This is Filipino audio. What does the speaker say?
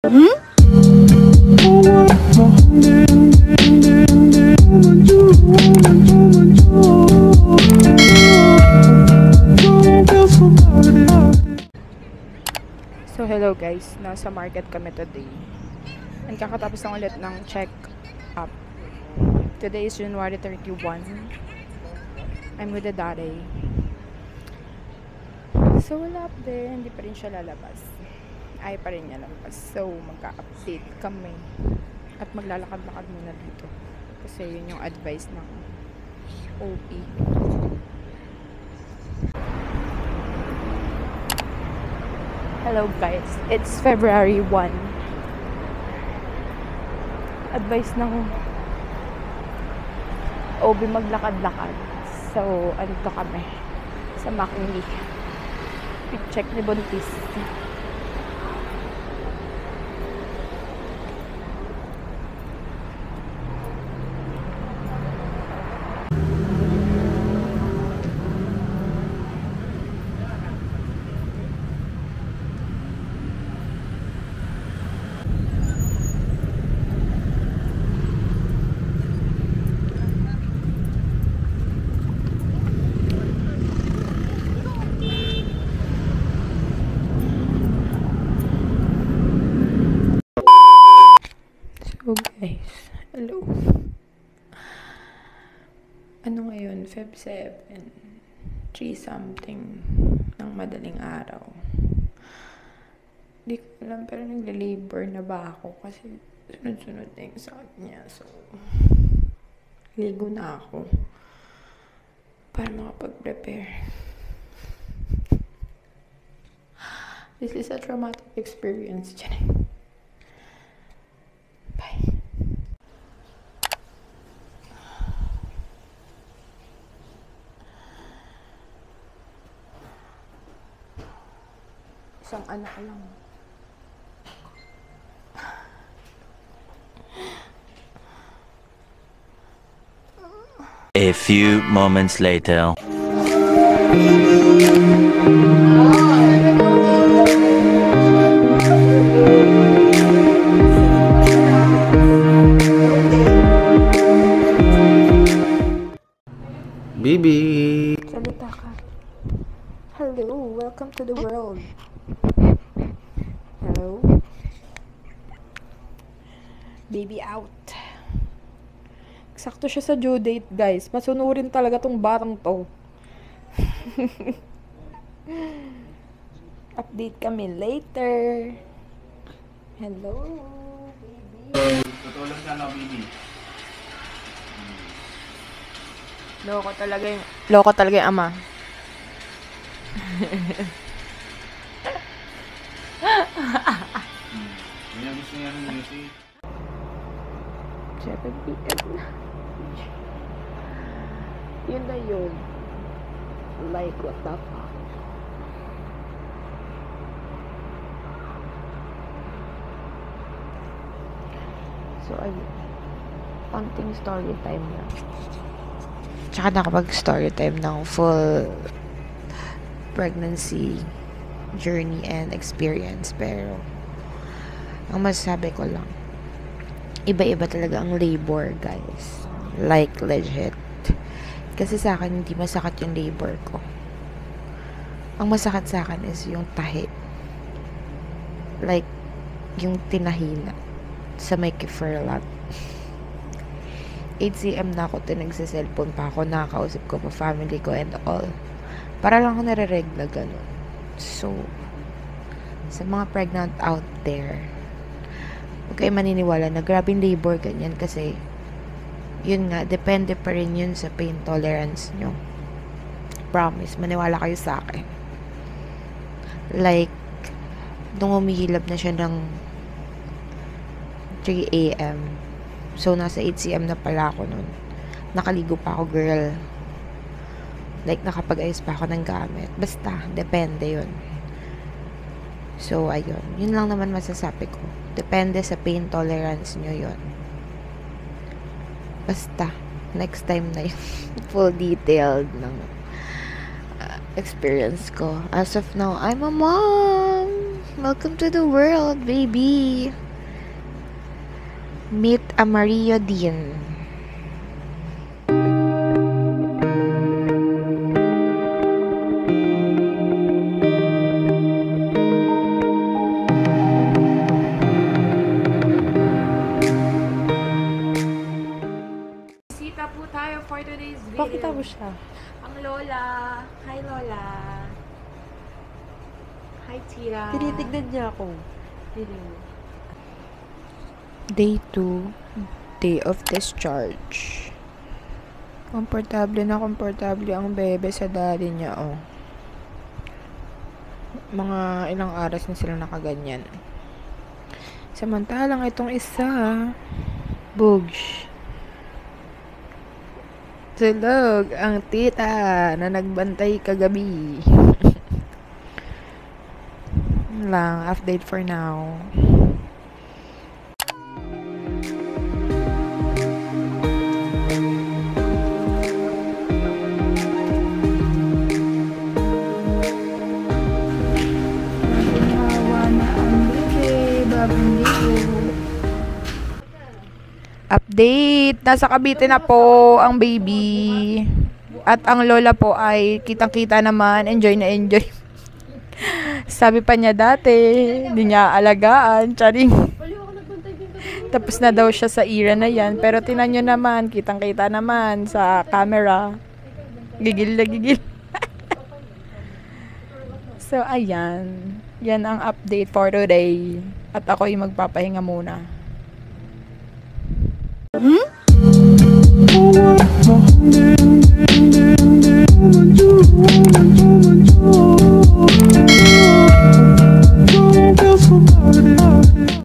So hello guys, nasa market kami today. And kakatapos lang ulit ng check-up. Today is January 31. I'm with the daddy. So wala pa din, hindi pa rin siya lalabas. Ay pa rin niya lalabas. So magka-update kami. At maglalakad-lakad muna dito. Kasi yun yung advice ng OP. Hello guys, it's February 1. Advice ng OB maglakad-lakad. So, andito kami sa McKinley. Check ni Buntis. So guys, hello. Ano ngayon? Feb 7, 3 something ng madaling araw. Hindi ko alam, pero nagle-labor na ba ako kasi sunod-sunod na yung sakit niya. So, ligo na ako para makapag-prepare. This is a traumatic experience. Bye. Isang anak lang. A few moments later. Bibi! Salita ka. Hello, welcome to the world. Hello? Baby out. Eksakto siya sa due date, guys. Masunurin talaga tong batang to. Update kami later. Hello, baby. Tutulog ka na, baby. Loko talaga yung ama. Yan ang gusto niya ng music. 7 p.m. na. Yun na yun. Like, what the fuck? So, ayun. Konting story time na. Tsaka nakapag-story time ng full pregnancy journey and experience. Pero, ang masasabi ko lang, iba-iba talaga ang labor, guys. Like, legit. Kasi sa akin, hindi masakit yung labor ko. Ang masakit sa akin is yung tahi. Like, yung tinahina sa may kiferlat. 8 cm na ako, nagsa-cellphone pa ako, nakakausap ko pa family ko and all. Para lang ako nare-regla ganun. So, sa mga pregnant out there, huwag kayo maniniwala na grabing labor ganyan kasi yun nga, depende pa rin yun sa pain tolerance nyo. Promise, maniwala kayo sa akin. Like, nung umihilab na siya ng 3 a.m. So, nasa 8 cm na pala ako nun. Nakaligo pa ako, girl. Like, nakapag-ayos pa ako ng gamit. Basta, depende yun. So, ayun. Yun lang naman masasabi ko. Depende sa pain tolerance nyo yun. Basta, next time na yung full detailed ng experience ko. As of now, I'm a mom. Welcome to the world, baby. Meet Amarillo Dean. Bisita po tayo for today's video. Pakita mo siya. Ang Lola. Hi, Lola. Hi, Tira. Tinitignan niya ako. Day 2. Day of discharge. Komportable na komportable ang bebe sa daddy niya, oh. Mga ilang oras na sila nakaganyan. Samantalang itong isa, Bugs. Tulog ang tita na nagbantay kagabi. Yun lang, update for now. Update! Nasa Cavite na po ang baby. At ang lola po ay kitang-kita naman. Enjoy na enjoy. Sabi pa niya dati, hindi niya alagaan. Charing. Tapos na daw siya sa era na yan. Pero tinan nyo naman, kitang-kita naman sa camera. Gigil na gigil. So, ayan. Yan ang update for today. At ako'y magpapahinga muna. Hmm?